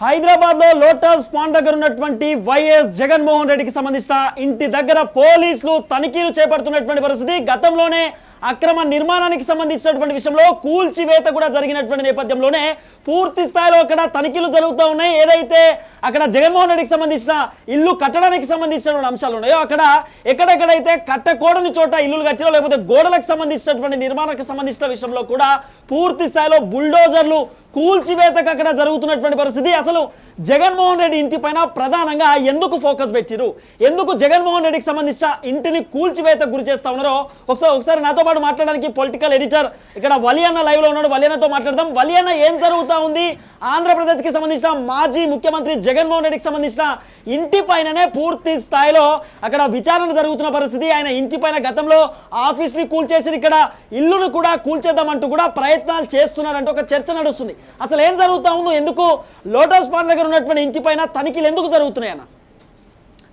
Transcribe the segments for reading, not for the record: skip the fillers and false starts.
హైదరాబాద్ లో lotus pond దగ్గర ఉన్నటువంటి వైఎస్ జగన్మోహన్ రెడ్డికి సంబంధించిన ఇంటి దగ్గర పోలీసులు తనిఖీలు చేపడుతున్నటువంటి పరిస్థితి. గతంలోనే అక్రమ నిర్మాణానికి సంబంధించినటువంటి విషయంలో కూల్చివేత కూడా జరిగినటువంటి నేపథ్యంలోనే పూర్తి స్థాయిలో అక్కడ తనిఖీలు జరుగుతూ ఉన్నాయి. ఏదైతే అక్కడ జగన్మోహన్ రెడ్డికి సంబంధించిన ఇల్లు కట్టడానికి సంబంధించినటువంటి అంశాలు ఉన్నాయో అక్కడ ఎక్కడెక్కడైతే కట్టకూడని చోట ఇల్లులు కట్టినా లేకపోతే గోడలకు సంబంధించినటువంటి నిర్మాణానికి సంబంధించిన విషయంలో కూడా పూర్తి స్థాయిలో బుల్డోజర్లు కూల్చివేతకు అక్కడ జరుగుతున్నటువంటి పరిస్థితి. అసలు జగన్మోహన్ రెడ్డి ఇంటి పైన ప్రధానంగా ఎందుకు ఫోకస్ పెట్టిరు, ఎందుకు జగన్మోహన్ రెడ్డికి సంబంధించిన ఇంటిని కూల్చివేతకు గురి చేస్తా ఉన్నారో ఒకసారి నాతో పాటు మాట్లాడడానికి పొలిటికల్ ఎడిటర్ ఇక్కడ వలియన్న లైవ్ లో ఉన్నాడు. వలియన్నతో మాట్లాడదాం. వలియన్న, ఏం జరుగుతా ఉంది? ఆంధ్రప్రదేశ్ కి సంబంధించిన మాజీ ముఖ్యమంత్రి జగన్మోహన్ రెడ్డికి సంబంధించిన ఇంటి పైననే పూర్తి స్థాయిలో అక్కడ విచారణ జరుగుతున్న పరిస్థితి. ఆయన ఇంటి పైన గతంలో ఆఫీస్ ని కూల్చేసి ఇక్కడ ఇల్లును కూడా కూల్చేద్దామంటూ కూడా ప్రయత్నాలు చేస్తున్నారంటూ ఒక చర్చ నడుస్తుంది. అసలు ఏం జరుగుతా ఉందో, ఎందుకు లోటస్ పాండ్ దగ్గర ఉన్నటువంటి ఇంటి పైన తనిఖీలు ఎందుకు జరుగుతున్నాయి అన్న?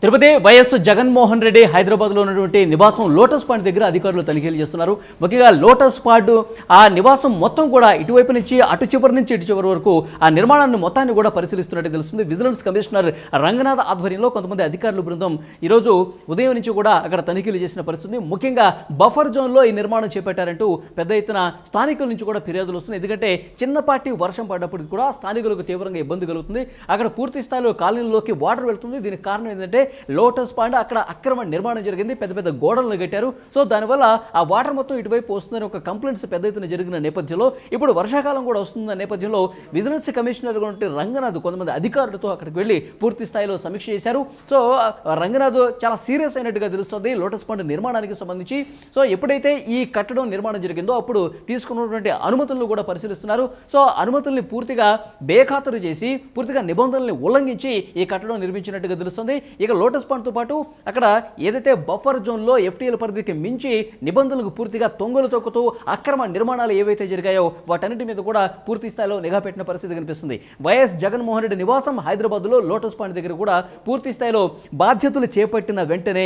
తిరుపతి వైఎస్ జగన్మోహన్ రెడ్డి హైదరాబాద్లో ఉన్నటువంటి నివాసం లోటస్ పాండ్ దగ్గర అధికారులు తనిఖీలు చేస్తున్నారు. ముఖ్యంగా లోటస్ పాండ్ ఆ నివాసం మొత్తం కూడా ఇటువైపు నుంచి అటు చివరి నుంచి ఇటు చివరి వరకు ఆ నిర్మాణాన్ని మొత్తాన్ని కూడా పరిశీలిస్తున్నట్టు తెలుస్తుంది. విజిలెన్స్ కమిషనర్ రంగనాథ్ ఆధ్వర్యంలో కొంతమంది అధికారుల బృందం ఈరోజు ఉదయం నుంచి కూడా అక్కడ తనిఖీలు చేసిన పరిస్థితి. ముఖ్యంగా బఫర్ జోన్లో ఈ నిర్మాణం చేపట్టారంటూ పెద్ద ఎత్తున స్థానికుల నుంచి కూడా ఫిర్యాదులు వస్తున్నాయి. ఎందుకంటే చిన్నపాటి వర్షం పడ్డప్పటికి కూడా స్థానికులకు తీవ్రంగా ఇబ్బంది కలుగుతుంది. అక్కడ పూర్తి స్థాయిలో కాలనీలోకి వాటర్ వెళ్తుంది. దీనికి కారణం ఏంటంటే లోటస్ పాండ్ అక్కడ అక్రమ నిర్మాణం జరిగింది, పెద్ద పెద్ద గోడలను కట్టారు. సో దానివల్ల ఆ వాటర్ మొత్తం ఇటువైపు వస్తుందని ఒక కంప్లైంట్స్ పెద్ద ఎత్తున జరిగిన నేపథ్యంలో ఇప్పుడు వర్షాకాలం కూడా వస్తున్న నేపథ్యంలో విజిలెన్స్ కమిషనర్ రంగనాథ్ కొంతమంది అధికారులతో అక్కడికి వెళ్ళి పూర్తి స్థాయిలో సమీక్ష చేశారు. సో రంగనాథ్ చాలా సీరియస్ అయినట్టుగా తెలుస్తుంది లోటస్ పాండ్ నిర్మాణానికి సంబంధించి. సో ఎప్పుడైతే ఈ కట్టడం నిర్మాణం జరిగిందో అప్పుడు తీసుకున్నటువంటి అనుమతులను కూడా పరిశీలిస్తున్నారు. సో అనుమతుల్ని పూర్తిగా బేఖాతరు చేసి పూర్తిగా నిబంధనల్ని ఉల్లంఘించి ఈ కట్టడం నిర్మించినట్టుగా తెలుస్తుంది. ఇక లోటస్ పాండ్తో పాటు అక్కడ ఏదైతే బఫర్ జోన్లో ఎఫ్టీఎల్ పరిధికి మించి నిబంధనలకు పూర్తిగా తొంగలు తొక్కుతూ అక్రమ నిర్మాణాలు ఏవైతే జరిగాయో వాటన్నిటి మీద కూడా పూర్తి స్థాయిలో నిఘా పెట్టిన పరిస్థితి కనిపిస్తుంది. వైఎస్ జగన్మోహన్ రెడ్డి నివాసం హైదరాబాద్లో లోటస్ పాండ్ దగ్గర కూడా పూర్తి స్థాయిలో బాధ్యతలు చేపట్టిన వెంటనే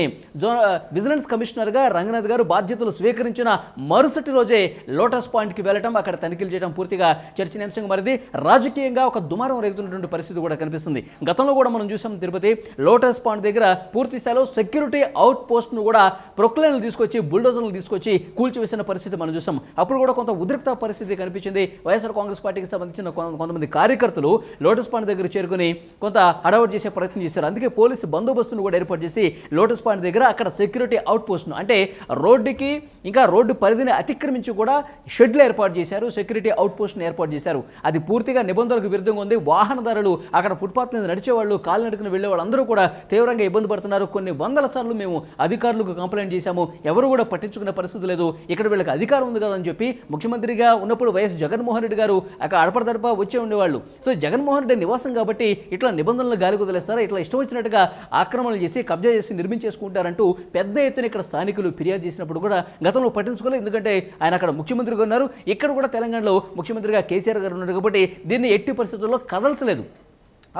విజిలెన్స్ కమిషనర్గా రంగనాథ్ గారు బాధ్యతలు స్వీకరించిన మరుసటి రోజే లోటస్ పాండ్కి వెళ్ళడం, అక్కడ తనిఖీలు చేయడం పూర్తిగా చర్చనీయాంశంగా మారింది. రాజకీయంగా ఒక దుమారం రేగుతున్నటువంటి పరిస్థితి కూడా కనిపిస్తుంది. గతంలో కూడా మనం చూసాం తిరుపతి లోటస్ పాండ్ దగ్గర పూర్తి స్థాయిలో సెక్యూరిటీ అవుట్ పోస్ట్ ను కూడా ప్రొక్లైన్లు తీసుకొచ్చి బుల్డోజర్లు తీసుకొచ్చి కూల్చివేసిన పరిస్థితి మనం చూసాం. అప్పుడు కూడా కొంత ఉద్రిక్త పరిస్థితి కనిపించింది. వైఎస్ఆర్ కాంగ్రెస్ పార్టీకి సంబంధించిన కొంతమంది కార్యకర్తలు లోటస్ పాండ్ దగ్గర చేరుకుని కొంత హడావుడి చేసే ప్రయత్నం చేశారు. అందుకే పోలీసు బందోబస్తును కూడా ఏర్పాటు చేసి లోటస్ పాండ్ దగ్గర అక్కడ సెక్యూరిటీ అవుట్ పోస్ట్ ను అంటే రోడ్డుకి ఇంకా రోడ్డు పరిధిని అతిక్రమించి కూడా షెడ్లు ఏర్పాటు చేశారు, సెక్యూరిటీ అవుట్ పోస్ట్ ను ఏర్పాటు చేశారు. అది పూర్తిగా నిబంధనలకు విరుద్ధంగా ఉంది. వాహనదారులు అక్కడ ఫుట్పాత్ మీద నడిచేవాళ్ళు, కాలినడకన వెళ్లే వాళ్ళందరూ కూడా తీవ్రంగా ఇబ్బంది పడుతున్నారు. కొన్ని వందల సార్లు మేము అధికారులకు కంప్లైంట్ చేశాము, ఎవరు కూడా పట్టించుకునే పరిస్థితి లేదు. ఇక్కడ వీళ్ళకి అధికారం ఉంది కదా అని చెప్పి ముఖ్యమంత్రిగా ఉన్నప్పుడు వైఎస్ జగన్మోహన్ రెడ్డి గారు అక్కడ అడపదడప వచ్చే ఉండేవాళ్ళు. సో జగన్మోహన్ రెడ్డి నివాసం కాబట్టి ఇట్లా నిబంధనలు గాలి కుదిలేస్తారా, ఇట్లా ఇష్టం వచ్చినట్టుగా ఆక్రమణలు చేసి కబ్జా చేసి నిర్మించేసుకుంటారంటూ పెద్ద ఎత్తున ఇక్కడ స్థానికులు ఫిర్యాదు చేసినప్పుడు కూడా గతంలో పట్టించుకోలేదు. ఎందుకంటే ఆయన అక్కడ ముఖ్యమంత్రిగా ఉన్నారు, ఇక్కడ కూడా తెలంగాణలో ముఖ్యమంత్రిగా కేసీఆర్ గారు ఉన్నారు కాబట్టి దీన్ని ఎట్టి పరిస్థితుల్లో కదల్చలేదు.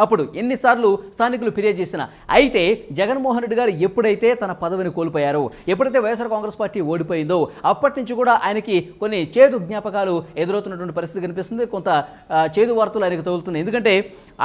అప్పుడు ఎన్నిసార్లు స్థానికులు ఫిర్యాదు చేసినా. అయితే జగన్మోహన్ రెడ్డి గారు ఎప్పుడైతే తన పదవిని కోల్పోయారో, ఎప్పుడైతే వైఎస్ఆర్ కాంగ్రెస్ పార్టీ ఓడిపోయిందో అప్పటి నుంచి కూడా ఆయనకి కొన్ని చేదు జ్ఞాపకాలు ఎదురవుతున్నటువంటి పరిస్థితి కనిపిస్తుంది. కొంత చేదు వార్తలు ఆయనకు తగులుతున్నాయి. ఎందుకంటే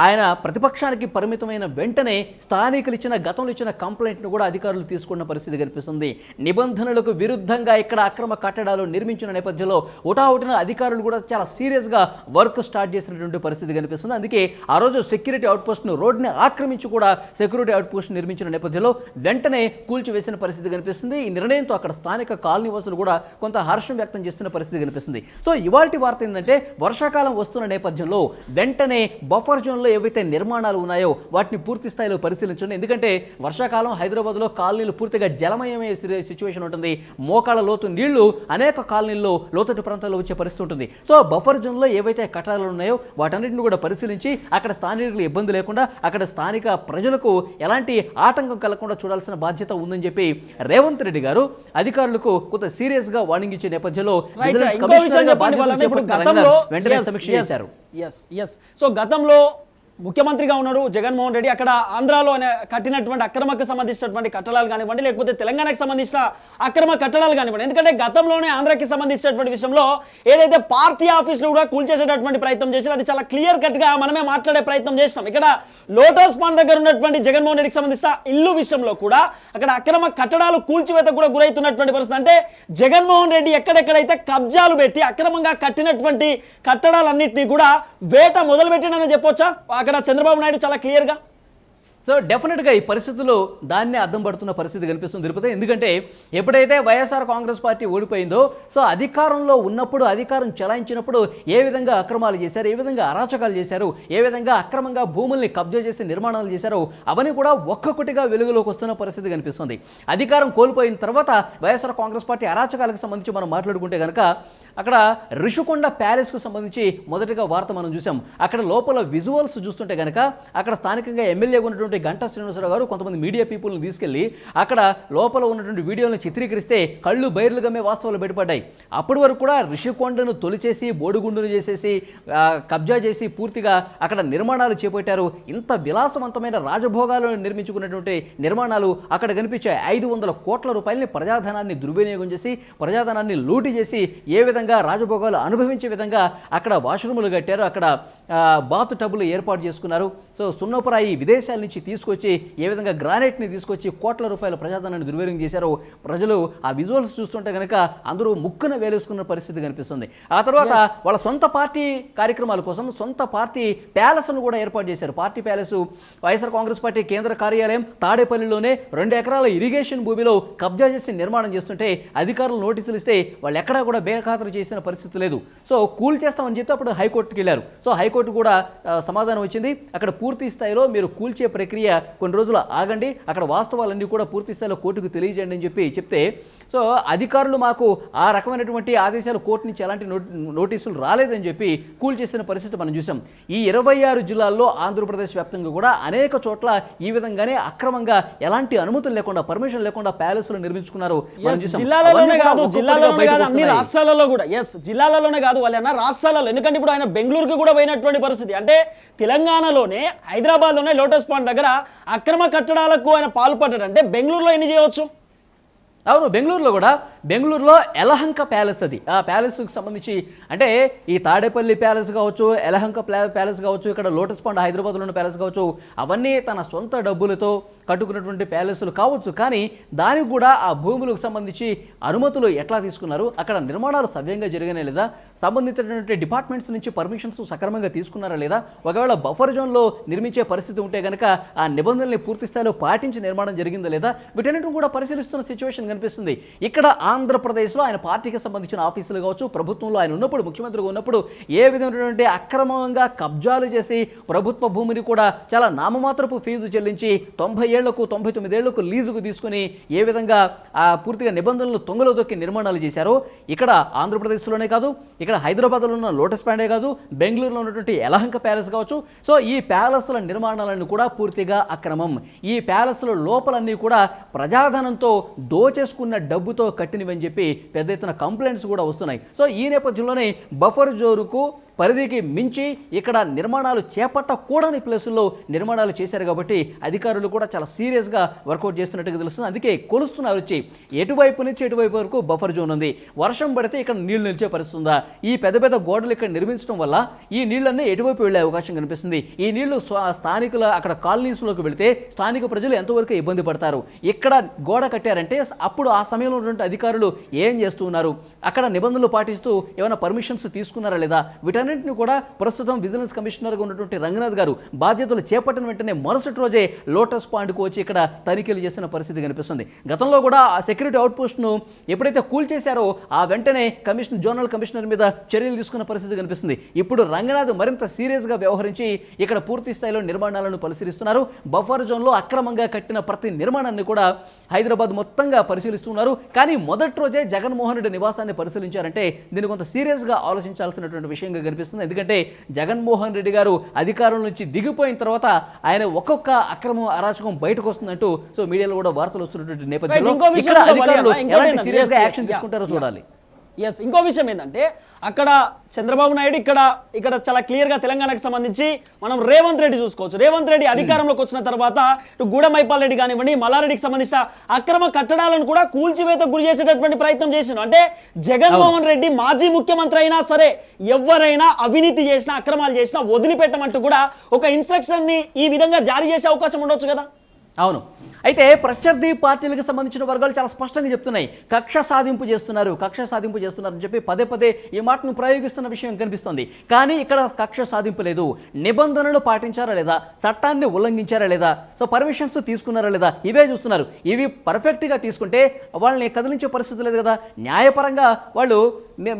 ఆయన ప్రతిపక్షానికి పరిమితమైన వెంటనే స్థానికులు ఇచ్చిన గతంలో ఇచ్చిన కంప్లైంట్ను కూడా అధికారులు తీసుకున్న పరిస్థితి కనిపిస్తుంది. నిబంధనలకు విరుద్ధంగా ఇక్కడ అక్రమ కట్టడాలు నిర్మించిన నేపథ్యంలో ఉటావుటిన అధికారులు కూడా చాలా సీరియస్గా వర్క్ స్టార్ట్ చేసినటువంటి పరిస్థితి కనిపిస్తుంది. అందుకే ఆ రోజు సెక్యూరిటీ అవుట్ పోస్ట్ ను రోడ్ని ఆక్రమించి కూడా సెక్యూరిటీ అవుట్ పోస్ట్ నిర్మించిన నేపథ్యంలో వెంటనే కూల్చివేసిన పరిస్థితి కనిపిస్తుంది. ఈ నిర్ణయంతో అక్కడ స్థానిక కాలనీవాసులు కూడా కొంత హర్షం వ్యక్తం చేస్తున్న పరిస్థితి కనిపిస్తుంది. సో ఇవాల్టి వార్త ఏంటంటే వర్షాకాలం వస్తున్న నేపథ్యంలో వెంటనే బఫర్ జోన్లో ఏవైతే నిర్మాణాలు ఉన్నాయో వాటిని పూర్తి స్థాయిలో పరిశీలించండి. ఎందుకంటే వర్షాకాలం హైదరాబాద్లో కాలనీలు పూర్తిగా జలమయమయ్యే సిచ్యువేషన్ ఉంటుంది. మోకాళ్ళ లోతు నీళ్లు అనేక కాలనీల్లో లోతట్టు ప్రాంతాల్లో వచ్చే పరిస్థితి ఉంటుంది. సో బఫర్ జోన్లో ఏవైతే కట్టడాలు ఉన్నాయో వాటన్నిటిని కూడా పరిశీలించి అక్కడ స్థానికులు ఇబ్బంది లేకుండా అక్కడ స్థానిక ప్రజలకు ఎలాంటి ఆటంకం కలగకుండా చూడాల్సిన బాధ్యత ఉందని చెప్పి రేవంత్ రెడ్డి గారు అధికారులకు కొంత సీరియస్ గా వార్నింగ్ ఇచ్చే నేపథ్యంలో వెంటనే సమీక్ష చేశారు. సో గతంలో ముఖ్యమంత్రిగా ఉన్నాడు జగన్మోహన్ రెడ్డి. అక్కడ ఆంధ్రాలో కట్టినటువంటి అక్రమకు సంబంధించినటువంటి కట్టడాలు కానివ్వండి, లేకపోతే తెలంగాణకు సంబంధించిన అక్రమ కట్టడాలు కానివ్వండి, ఎందుకంటే గతంలోనే ఆంధ్రాకి సంబంధించినటువంటి విషయంలో ఏదైతే పార్టీ ఆఫీసులు కూడా కూల్చేసేటటువంటి ప్రయత్నం చేశారు, అది చాలా క్లియర్ కట్ గా మనమే మాట్లాడే ప్రయత్నం చేసినాం. ఇక్కడ లోటస్ పాండ్ దగ్గర ఉన్నటువంటి జగన్మోహన్ రెడ్డికి సంబంధించిన ఇల్లు విషయంలో కూడా అక్కడ అక్రమ కట్టడాలు కూల్చివేత కూడా గురవుతున్నటువంటి పరిస్థితి. అంటే జగన్మోహన్ రెడ్డి ఎక్కడెక్కడైతే కబ్జాలు పెట్టి అక్రమంగా కట్టినటువంటి కట్టడాలన్నింటినీ కూడా వేట మొదలుపెట్టినని చెప్పొచ్చా అక్కడ చంద్రబాబు నాయుడు చాలా క్లియర్గా? సో డెఫినెట్గా ఈ పరిస్థితుల్లో దాన్నే అద్దం పడుతున్న పరిస్థితి కనిపిస్తుంది తిరుపతి. ఎందుకంటే ఎప్పుడైతే వైఎస్ఆర్ కాంగ్రెస్ పార్టీ ఓడిపోయిందో, సో అధికారంలో ఉన్నప్పుడు అధికారం చెలాయించినప్పుడు ఏ విధంగా అక్రమాలు చేశారు, ఏ విధంగా అరాచకాలు చేశారు, ఏ విధంగా అక్రమంగా భూముల్ని కబ్జా చేసి నిర్మాణాలు చేశారు, అవన్నీ కూడా ఒక్కొక్కటిగా వెలుగులోకి వస్తున్న పరిస్థితి కనిపిస్తుంది. అధికారం కోల్పోయిన తర్వాత వైఎస్ఆర్ కాంగ్రెస్ పార్టీ అరాచకాలకు సంబంధించి మనం మాట్లాడుకుంటే కనుక అక్కడ ఋషికొండ ప్యాలెస్కు సంబంధించి మొదటిగా వార్త మనం చూసాం. అక్కడ లోపల విజువల్స్ చూస్తుంటే కనుక అక్కడ స్థానికంగా ఎమ్మెల్యేగా ఉన్నటువంటి గంటా శ్రీనివాసరావు గారు కొంతమంది మీడియా పీపుల్ని తీసుకెళ్లి అక్కడ లోపల ఉన్నటువంటి వీడియోలను చిత్రీకరిస్తే కళ్ళు బయర్లు గమ్మే వాస్తవాలు బయటపడ్డాయి. అప్పటి వరకు కూడా ఋషికొండను తొలిచేసి బోడిగుండును చేసేసి కబ్జా చేసి పూర్తిగా అక్కడ నిర్మాణాలు చేపట్టారు. ఇంత విలాసవంతమైన రాజభోగాలు నిర్మించుకున్నటువంటి నిర్మాణాలు అక్కడ కనిపించాయి. 500 కోట్ల రూపాయలని ప్రజాధనాన్ని దుర్వినియోగం చేసి ప్రజాధనాన్ని లూటి చేసి ఏ విధంగా రాజభోగాలు అనుభవించే విధంగా అక్కడ వాష్రూములు కట్టారు, అక్కడ బాత్ టబ్బులు ఏర్పాటు చేసుకున్నారు. సో సున్నపురాయి విదేశాల నుంచి తీసుకొచ్చి ఏ విధంగా గ్రానైట్ని తీసుకొచ్చి కోట్ల రూపాయల ప్రజాధనాన్ని దుర్వినియోగం చేశారు. ప్రజలు ఆ విజువల్స్ చూస్తుంటే కనుక అందరూ ముక్కున వేలేసుకున్న పరిస్థితి కనిపిస్తుంది. ఆ తర్వాత వాళ్ళ సొంత పార్టీ కార్యక్రమాల కోసం సొంత పార్టీ ప్యాలెస్ను కూడా ఏర్పాటు చేశారు. Party palace YSR Congress party కేంద్ర కార్యాలయం తాడేపల్లిలోనే 2 ఎకరాల ఇరిగేషన్ భూమిలో కబ్జా చేసి నిర్మాణం చేస్తుంటే అధికారులు నోటీసులు ఇస్తే వాళ్ళు ఎక్కడా కూడా బేఖాతరు చేసిన పరిస్థితి లేదు. సో కూల్ చేస్తామని చెప్తే అప్పుడు హైకోర్టుకి వెళ్ళారు. సో హైకోర్టు కూడా సమాధానం వచ్చింది, అక్కడ పూర్తి స్థాయిలో మీరు కూల్చే ప్రక్రియ కొన్ని రోజులు ఆగండి, అక్కడ వాస్తవాలన్నీ కూడా పూర్తి స్థాయిలో కోర్టుకు తెలియజేయండి అని చెప్తే సో అధికారులు మాకు ఆ రకమైనటువంటి ఆదేశాలు కోర్టు నుంచి ఎలాంటి నోటీసులు రాలేదని చెప్పి కూల్ చేసిన పరిస్థితి మనం చూసాం. ఈ 26 జిల్లాల్లో ఆంధ్రప్రదేశ్ వ్యాప్తంగా కూడా అనేక చోట్ల ఈ విధంగానే అక్రమంగా ఎలాంటి అనుమతులు లేకుండా పర్మిషన్ లేకుండా ప్యాలెస్లు నిర్మించుకున్నారు. జిల్లాలలోనే కాదు అన్ని రాష్ట్రాలలో కూడా జిల్లాలలోనే కాదు వాళ్ళ రాష్ట్రాలలో. ఎందుకంటే ఇప్పుడు ఆయన బెంగళూరుకి కూడా పోయినటువంటి పరిస్థితి. అంటే తెలంగాణలోనే హైదరాబాద్లోనే లోటస్ పాండ్ దగ్గర అక్రమ కట్టడాలకు ఆయన పాల్పడ్డాడు. అంటే బెంగళూరులో ఎన్ని చేయవచ్చు? అవును, బెంగళూరులో యలహంక ప్యాలెస్, అది ఆ ప్యాలెస్కి సంబంధించి అంటే ఈ తాడేపల్లి ప్యాలెస్ కావచ్చు, యలహంక ప్యాలెస్ కావచ్చు, ఇక్కడ లోటస్ పాండ్ హైదరాబాద్లో ఉన్న ప్యాలెస్ కావచ్చు, అవన్నీ తన సొంత డబ్బులతో కట్టుకున్నటువంటి ప్యాలెస్లు కావచ్చు. కానీ దానికి కూడా ఆ భూములకు సంబంధించి అనుమతులు ఎట్లా తీసుకున్నారు, అక్కడ నిర్మాణాలు సవ్యంగా జరిగినా లేదా, సంబంధించినటువంటి డిపార్ట్మెంట్స్ నుంచి పర్మిషన్స్ సక్రమంగా తీసుకున్నారా లేదా, ఒకవేళ బఫర్ జోన్లో నిర్మించే పరిస్థితి ఉంటే కనుక ఆ నిబంధనల్ని పూర్తి స్థాయిలో పాటించి నిర్మాణం జరిగిందా లేదా, వీటన్నిటిని కూడా పరిశీలిస్తున్న సిచ్యువేషన్ కనిపిస్తుంది. ఇక్కడ ఆంధ్రప్రదేశ్లో ఆయన పార్టీకి సంబంధించిన ఆఫీసులు కావచ్చు, ప్రభుత్వంలో ఆయన ఉన్నప్పుడు ముఖ్యమంత్రిగా ఉన్నప్పుడు ఏ విధమైనటువంటి అక్రమంగా కబ్జాలు చేసి ప్రభుత్వ భూమిని కూడా చాలా నామమాత్రపు ఫీజు చెల్లించి 90 ఏళ్లకు 99 ఏళ్లకు లీజుకు తీసుకుని ఏ విధంగా పూర్తిగా నిబంధనలు తొంగలో దొక్కి నిర్మాణాలు చేశారో ఇక్కడ ఆంధ్రప్రదేశ్లోనే కాదు, ఇక్కడ హైదరాబాద్లో ఉన్న లోటస్ పాండే కాదు, బెంగళూరులో ఉన్నటువంటి యలహంక ప్యాలెస్ కావచ్చు. సో ఈ ప్యాలెస్ల నిర్మాణాలను కూడా పూర్తిగా అక్రమం. ఈ ప్యాలెస్ల లోపలన్నీ కూడా ప్రజాధనంతో దోచేసుకున్న డబ్బుతో కట్టినవని చెప్పి పెద్ద ఎత్తున కంప్లైంట్స్ కూడా వస్తున్నాయి. సో ఈ నేపథ్యంలోనే బఫర్ జోరుకు పరిధికి మించి ఇక్కడ నిర్మాణాలు చేపట్టకూడని ప్లేసుల్లో నిర్మాణాలు చేశారు కాబట్టి అధికారులు కూడా చాలా సీరియస్గా వర్కౌట్ చేస్తున్నట్టుగా తెలుస్తుంది. అందుకే కొలుస్తున్నారు వచ్చి ఎటువైపు నుంచి ఎటువైపు వరకు బఫర్ జోన్ ఉంది, వర్షం పడితే ఇక్కడ నీళ్లు నిలిచే పరిస్థితి ఉందా, ఈ పెద్ద పెద్ద గోడలు ఇక్కడ నిర్మించడం వల్ల ఈ నీళ్ళన్నీ ఎటువైపు వెళ్లే అవకాశం కనిపిస్తుంది, ఈ నీళ్లు స్థానికుల అక్కడ కాలనీస్లోకి వెళితే స్థానిక ప్రజలు ఎంతవరకు ఇబ్బంది పడతారు, ఇక్కడ గోడ కట్టారంటే అప్పుడు ఆ సమయంలో ఉన్నటువంటి అధికారులు ఏం చేస్తున్నారు, అక్కడ నిబంధనలు పాటిస్తూ ఏమైనా పర్మిషన్స్ తీసుకున్నారా లేదా, వీటన్నిటిని కూడా ప్రస్తుతం విజిలెన్స్ కమిషనర్గా ఉన్నటువంటి రంగనాథ్ గారు బాధ్యతలు చేపట్టిన వెంటనే మరుసటి రోజే లోటస్ పాండ్కు వచ్చి ఇక్కడ తనిఖీలు చేసిన పరిస్థితి కనిపిస్తుంది. గతంలో కూడా ఆ సెక్యూరిటీ అవుట్పోస్ట్ను ఎప్పుడైతే కూల్ చేశారో ఆ వెంటనే జోనల్ కమిషనర్ మీద చర్యలు తీసుకున్న పరిస్థితి కనిపిస్తుంది. ఇప్పుడు రంగనాథ్ మరింత సీరియస్గా వ్యవహరించి ఇక్కడ పూర్తి స్థాయిలో నిర్మాణాలను పరిశీలిస్తున్నారు. బఫర్ జోన్లో అక్రమంగా కట్టిన ప్రతి నిర్మాణాన్ని కూడా హైదరాబాద్ మొత్తంగా పరిశీలిస్తున్నారు. కానీ మొదటి రోజే జగన్మోహన్ రెడ్డి నివాసాన్ని పరిశీలించారంటే దీన్ని కొంత సీరియస్గా ఆలోచించాల్సినటువంటి విషయంగా కనిపిస్తుంది. ఎందుకంటే జగన్మోహన్ రెడ్డి గారు అధికారం నుంచి దిగిపోయిన తర్వాత ఆయన ఒక్కొక్క అక్రమం అరాచకం బయటకు వస్తుందంటూ సో మీడియాలో కూడా వార్తలు వస్తున్నటువంటి నేపథ్యంలో ఇక్కడ అధికారులు ఎలాంటి సీరియస్గా యాక్షన్ తీసుకుంటారో చూడాలి. ఎస్, ఇంకో విషయం ఏంటంటే అక్కడ చంద్రబాబు నాయుడు ఇక్కడ చాలా క్లియర్గా తెలంగాణకు సంబంధించి మనం రేవంత్ రెడ్డి చూసుకోవచ్చు. రేవంత్ రెడ్డి అధికారంలోకి వచ్చిన తర్వాత ఇటు గూడెం మైపాల్ రెడ్డి కానివ్వండి, మల్లారెడ్డికి సంబంధించిన అక్రమ కట్టడాలను కూడా కూల్చివేతకు గురి చేసేటటువంటి ప్రయత్నం చేసిండు. అంటే జగన్మోహన్ రెడ్డి మాజీ ముఖ్యమంత్రి అయినా సరే ఎవరైనా అవినీతి చేసినా అక్రమాలు చేసినా వదిలిపెట్టమంటూ కూడా ఒక ఇన్స్ట్రక్షన్ ని ఈ విధంగా జారీ చేసే అవకాశం ఉండొచ్చు కదా. అవును, అయితే ప్రత్యర్థి పార్టీలకు సంబంధించిన వర్గాలు చాలా స్పష్టంగా చెప్తున్నాయి, కక్ష సాధింపు చేస్తున్నారని చెప్పి పదే పదే ఈ మాటను ప్రయోగిస్తున్న విషయం కనిపిస్తుంది. కానీ ఇక్కడ కక్ష సాధింపు లేదు, నిబంధనలు పాటించారా లేదా, చట్టాన్ని ఉల్లంఘించారా లేదా, సో పర్మిషన్స్ తీసుకున్నారా లేదా, ఇవే చూస్తున్నారు. ఇవి పర్ఫెక్ట్గా తీసుకుంటే వాళ్ళని కదిలించే పరిస్థితి లేదు కదా. న్యాయపరంగా వాళ్ళు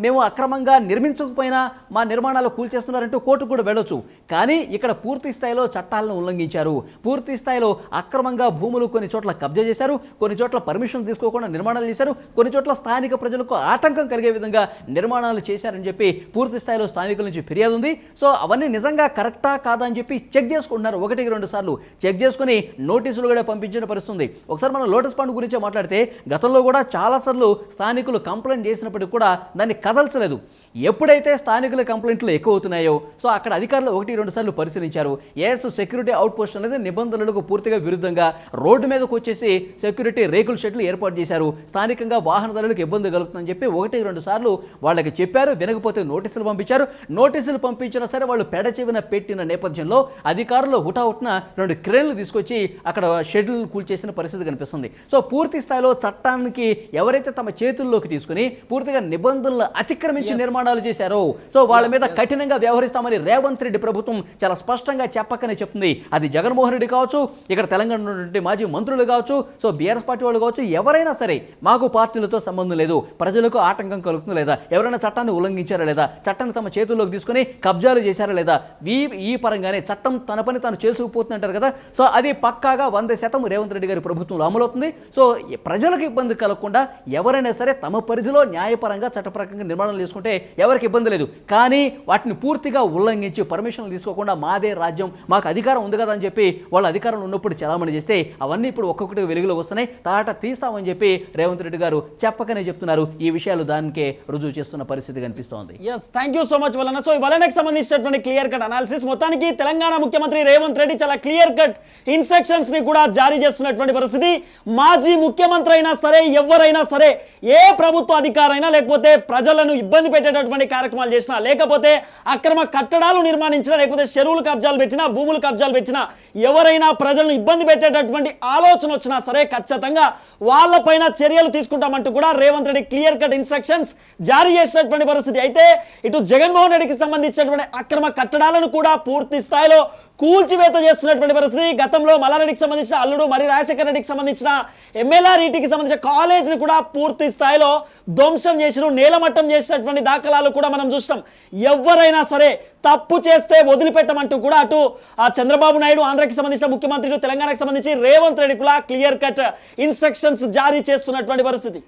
మేము అక్రమంగా నిర్మించకపోయినా మా నిర్మాణాలు కూల్చేస్తున్నారంటూ కోర్టుకు కూడా వెళ్ళొచ్చు. కానీ ఇక్కడ పూర్తి స్థాయిలో చట్టాలను ఉల్లంఘించారు, పూర్తి స్థాయిలో అక్రమంగా భూములు కొన్ని చోట్ల కబ్జా చేశారు, కొన్ని చోట్ల పర్మిషన్ తీసుకోకుండా నిర్మాణాలు చేశారు, కొన్ని చోట్ల స్థానిక ప్రజలకు ఆటంకం కలిగే విధంగా నిర్మాణాలు చేశారని చెప్పి పూర్తి స్థాయిలో స్థానికుల నుంచి ఫిర్యాదు ఉంది. సో అవన్నీ నిజంగా కరెక్టా కాదా అని చెప్పి చెక్ చేసుకుంటున్నారు. 1-2 సార్లు చెక్ చేసుకుని నోటీసులు కూడా పంపించిన పరిస్థితుంది. ఒకసారి మనం లోటస్ పాండ్ గురించే మాట్లాడితే గతంలో కూడా చాలాసార్లు స్థానికులు కంప్లైంట్ చేసినప్పటికీ కూడా దాన్ని కదల్చలేదు. ఎప్పుడైతే స్థానికుల కంప్లైంట్లు ఎక్కువ అవుతున్నాయో సో అక్కడ అధికారులు 1-2 సార్లు పరిశీలించారు. సెక్యూరిటీ అవుట్ పోస్ట్ అనేది నిబంధనలకు పూర్తిగా విరుద్ధంగా రోడ్డు మీదకు వచ్చేసి సెక్యూరిటీ రేకుల షెడ్లు ఏర్పాటు చేశారు, స్థానికంగా వాహనదారులకు ఇబ్బంది కలుగుతుందని చెప్పి 1-2 సార్లు వాళ్ళకి చెప్పారు. వినకపోతే నోటీసులు పంపించారు. నోటీసులు పంపించినా సరే వాళ్ళు పెడచెవిన పెట్టిన నేపథ్యంలో అధికారులు హుటాహుటిన 2 క్రేన్లు తీసుకొచ్చి అక్కడ షెడ్యూల్ కూల్చేసిన పరిస్థితి కనిపిస్తుంది. సో పూర్తి స్థాయిలో చట్టానికి ఎవరైతే తమ చేతుల్లోకి తీసుకుని పూర్తిగా నిబంధనలు అతిక్రమించి నిర్మాణాలు చేశారో సో వాళ్ళ మీద కఠినంగా వ్యవహరిస్తామని రేవంత్ రెడ్డి ప్రభుత్వం చాలా స్పష్టంగా చెప్పకనే చెప్తుంది. అది జగన్మోహన్ రెడ్డి కావచ్చు, ఇక్కడ తెలంగాణ నుండి మాజీ మంత్రులు కావచ్చు, సో బీఆర్ఎస్ పార్టీ వాళ్ళు కావచ్చు, ఎవరైనా సరే మాకు పార్టీలతో సంబంధం లేదు, ప్రజలకు ఆటంకం కలుగుతుందా లేదా, ఎవరైనా చట్టాన్ని ఉల్లంఘించారా లేదా, చట్టాన్ని తమ చేతుల్లోకి తీసుకుని కబ్జాలు చేశారా లేదా, ఈ పరంగానే చట్టం తన పని తాను చేసుకుపోతుంది అంటారు కదా. సో అది పక్కాగా 100% రేవంత్ రెడ్డి గారి ప్రభుత్వంలో అమలవుతుంది. సో ప్రజలకు ఇబ్బంది కలగకుండా ఎవరైనా సరే తమ పరిధిలో న్యాయపరంగా చట్టపరంగా నిర్మాణాలు చేసుకుంటే ఎవరికి ఇబ్బంది లేదు. కానీ వాటిని పూర్తిగా ఉల్లంఘించి పర్మిషన్లు తీసుకోకుండా మాదే రాజ్యం, మాకు అధికారం ఉంది కదా అని చెప్పి వాళ్ళ అధికారంలో ఉన్నప్పుడు చలామణి చేస్తే అవన్నీ ఇప్పుడు ఒక్కొక్కటి వెలుగులో వస్తున్నాయి. తాట తీస్తామని చెప్పి రేవంత్ రెడ్డి గారు చెప్పకనే చెప్తున్నారు. ఈ విషయాలు దానికే రుజువు చేస్తున్న పరిస్థితి కనిపిస్తోంది. థ్యాంక్ యూ సో మచ్ వలన. సో ఈ వలనకు సంబంధించినటువంటి క్లియర్ కట్ అనాలిసిస్ మొత్తానికి తెలంగాణ ముఖ్యమంత్రి రేవంత్ రెడ్డి చాలా క్లియర్ కట్ ఇన్స్ట్రక్షన్స్ ని కూడా జారీ చేస్తున్నటువంటి పరిస్థితి. మాజీ ముఖ్యమంత్రి అయినా సరే ఎవరైనా సరే ఏ ప్రభుత్వ అధికారైనా లేకపోతే ప్రజలను ఇబ్బంది పెట్టేటటువంటి కార్యక్రమాలు చేసినా లేకపోతే అక్రమ కట్టడాలు నిర్మాణించినా లేకపోతే చెరువులు కబ్జాలు పెట్టినా భూములు కబ్జాలు పెట్టినా ఎవరైనా ప్రజలను ఇబ్బంది పెట్టేటటువంటి ఆలోచన వచ్చినా సరే ఖచ్చితంగా వాళ్ళపైన చర్యలు తీసుకుంటామంటూ కూడా Revanth Reddy clear cut instructions జారీ చేసినటువంటి పరిస్థితి. అయితే ఇటు జగన్మోహన్ రెడ్డికి సంబంధించినటువంటి అక్రమ కట్టడాలను కూడా పూర్తి స్థాయిలో కూల్చివేత చేస్తున్నటువంటి పరిస్థితి. గతంలో మల్లారెడ్డికి సంబంధించిన అల్లుడు మరి రాజశేఖర రెడ్డికి సంబంధించిన MLR-కి సంబంధించిన కాలేజీని కూడా పూర్తి స్థాయిలో ధ్వంసం చేసిన నేలమట్టం చేసినటువంటి దాఖలాలు కూడా మనం చూస్తాం. ఎవరైనా సరే తప్పు చేస్తే వదిలిపెట్టమంటూ కూడా అటు చంద్రబాబు నాయుడు ఆంధ్రకి సంబంధించిన ముఖ్యమంత్రి, తెలంగాణకు సంబంధించి రేవంత్ రెడ్డి కూడా క్లియర్ కట్ ఇన్స్ట్రక్షన్స్ జారీ చేస్తున్నటువంటి పరిస్థితి.